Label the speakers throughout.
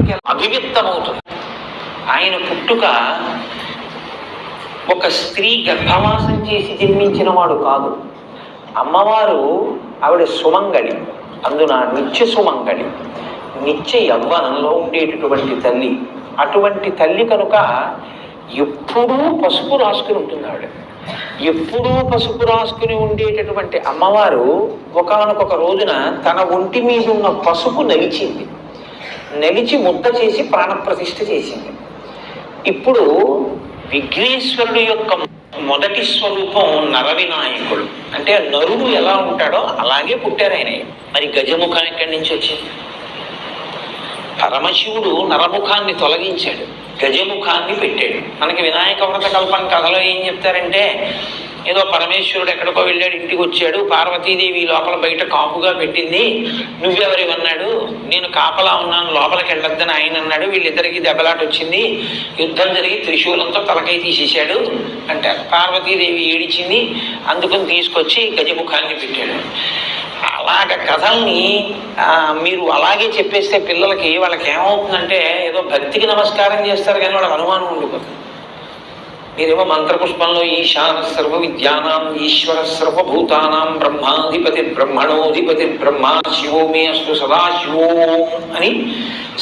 Speaker 1: మనకి అభివ్యక్తమవుతుంది. ఆయన పుట్టుక ఒక స్త్రీ గర్భవాసం చేసి జన్మించిన వాడు కాదు. అమ్మవారు ఆవిడ సుమంగళి, అందున నిత్య సుమంగళి, నిత్య యవ్వనంలో ఉండేటటువంటి తల్లి. అటువంటి తల్లి కనుక ఎప్పుడూ పసుపు రాసుకుని ఉంటుంది ఆవిడ. ఎప్పుడూ పసుపు రాసుకుని ఉండేటటువంటి అమ్మవారు ఒకానొక రోజున తన ఒంటి మీద ఉన్న పసుపు నలిచింది. నలిచి ముద్ద చేసి ప్రాణప్రతిష్ఠ చేసింది. ఇప్పుడు విఘ్నేశ్వరుడు యొక్క మొదటి స్వరూపం నరవినాయకుడు. అంటే నరుడు ఎలా ఉంటాడో అలాగే పుట్టారు ఆయన. మరి గజముఖం ఎక్కడి నుంచి వచ్చింది? పరమశివుడు నరముఖాన్ని తొలగించాడు, గజముఖాన్ని పెట్టాడు. మనకి వినాయక వ్రత కల్పన కథలో ఏం చెప్తారంటే, ఏదో పరమేశ్వరుడు ఎక్కడికో వెళ్ళాడు, ఇంటికి వచ్చాడు, పార్వతీదేవి లోపల బయట కాపుగా పెట్టింది, నువ్వెవరివన్నాడు, నేను కాపలా ఉన్నాను లోపలికి వెళ్ళొద్దని ఆయన అన్నాడు, వీళ్ళిద్దరికీ దెబ్బలాట వచ్చింది, యుద్ధం జరిగి త్రిశూలంతో తలకై తీసేశాడు అంటారు. పార్వతీదేవి ఏడిచింది, అందుకని తీసుకొచ్చి గజముఖాన్ని పెట్టాడు. అలాగ కథల్ని మీరు అలాగే చెప్పేస్తే పిల్లలకి వాళ్ళకి ఏమవుతుందంటే ఏదో భక్తికి నమస్కారం చేస్తారు కానీ వాళ్ళకి అనుమానం ఉండిపోతుంది. మీరేమో మంత్రపుష్పంలో ఈశాన సర్వ విద్యానాం ఈశ్వర సర్వభూతానాం బ్రహ్మాధిపతి బ్రహ్మణోధిపతి బ్రహ్మ శివో మే అస్తు సదాశివో అని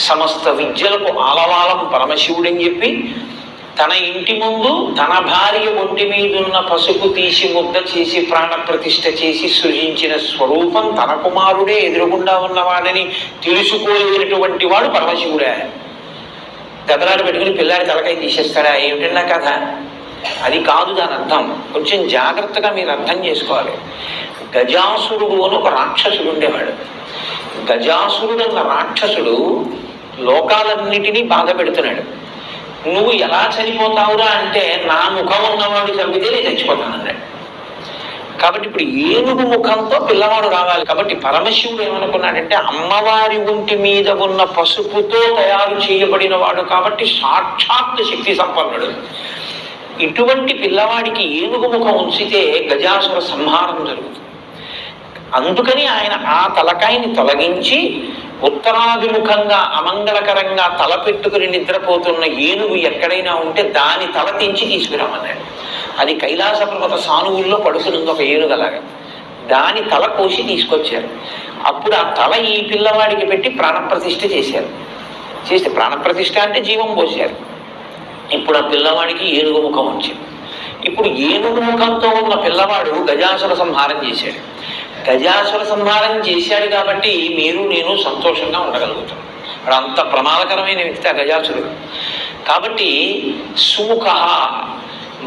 Speaker 1: సమస్త విద్యలకు ఆలవాలం పరమశివుడని చెప్పి తన ఇంటి ముందు తన భార్య ఒంటి మీదున్న పసుపు తీసి ముద్ద చేసి ప్రాణప్రతిష్ఠ చేసి సృజించిన స్వరూపం తన కుమారుడే ఎదురుగుండా ఉన్నవాడని తెలుసుకోలేనటువంటి వాడు పరమశివుడే. దెబ్బలాట పెట్టుకుని పిల్లాడి తలకాయ తీసేస్తాడా? ఏమిటన్నా కథ? అది కాదు దాని అర్థం. కొంచెం జాగ్రత్తగా మీరు అర్థం చేసుకోవాలి. గజాసురుడు అని ఒక రాక్షసుడు ఉండేవాడు. గజాసురుడు అన్న రాక్షసుడు లోకాలన్నిటినీ బాధ పెడుతున్నాడు. నువ్వు ఎలా చనిపోతావురా అంటే, నా ముఖం ఉన్నవాడు చంపితే నేను చచ్చిపోతానన్నాడు. కాబట్టి ఇప్పుడు ఏనుగు ముఖంతో పిల్లవాడు రావాలి. కాబట్టి పరమశివుడు ఏమనుకున్నాడంటే, అమ్మవారి ఒంటి మీద ఉన్న పసుపుతో తయారు చేయబడిన వాడు కాబట్టి సాక్షాత్ శక్తి సంపన్నుడు. ఇటువంటి పిల్లవాడికి ఏనుగు ముఖం ఉంచితే గజాసుర సంహారం జరుగుతుంది. అందుకని ఆయన ఆ తలకాయని తొలగించి ఉత్తరాభిముఖంగా అమంగళకరంగా తల పెట్టుకుని నిద్రపోతున్న ఏనుగు ఎక్కడైనా ఉంటే దాని తల తెంచి తీసుకురామన్నాడు. అది కైలాస పర్వత సానువుల్లో పడుకునుంది ఒక ఏనుగలాగా. దాని తల కోసి తీసుకొచ్చారు. అప్పుడు ఆ తల ఈ పిల్లవాడికి పెట్టి ప్రాణప్రతిష్ఠ చేశారు. చేస్తే ప్రాణప్రతిష్ఠ అంటే జీవం పోశారు. ఇప్పుడు ఆ పిల్లవాడికి ఏనుగు ముఖం వచ్చింది. ఇప్పుడు ఏనుగు ముఖంతో ఉన్న పిల్లవాడు గజాసుర సంహారం చేశాడు. గజాసుర సంహారం చేశాడు కాబట్టి మీరు నేను సంతోషంగా ఉండగలుగుతాం. వాడు అంత ప్రమాదకరమైన వ్యక్తి ఆ గజాసురుడు. కాబట్టి సుముఖ,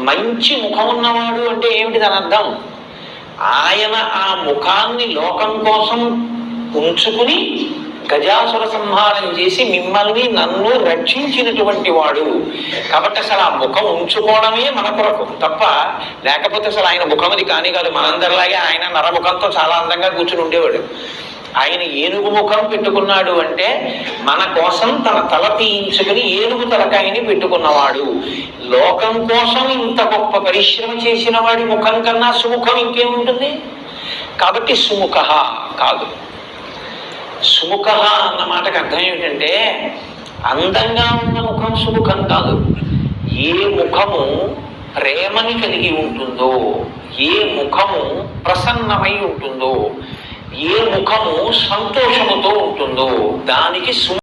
Speaker 1: మంచి ముఖం ఉన్నవాడు అంటే ఏమిటి దాని అర్థం? ఆయన ఆ ముఖాన్ని లోకం కోసం ఉంచుకుని గజాసుర సంహారం చేసి మిమ్మల్ని నన్ను రక్షించినటువంటి వాడు. కాబట్టి అసలు ఆ ముఖం ఉంచుకోవడమే మన కొరకు తప్ప, లేకపోతే అసలు ఆయన ముఖం అది కానీ కాదు. మనందరిలాగే ఆయన నరముఖంతో చాలా అందంగా కూర్చుని ఉండేవాడు. ఆయన ఏనుగు ముఖం పెట్టుకున్నాడు అంటే మన కోసం తన తల తీయించుకుని ఏనుగు తలకాయని పెట్టుకున్నవాడు. లోకం కోసం ఇంత గొప్ప పరిశ్రమ చేసిన వాడి ముఖం కన్నా సుముఖం ఇంకేముంటుంది? కాబట్టి సుముఖ కాదు. సుముఖ అన్న మాటకు అర్థం ఏమిటంటే, అందంగా ఉన్న ముఖం సుముఖం కాదు. ఏ ముఖము ప్రేమని కలిగి ఉంటుందో, ఏ ముఖము ప్రసన్నమై ఉంటుందో, ఏ ముఖము సంతోషముతో ఉంటుందో దానికి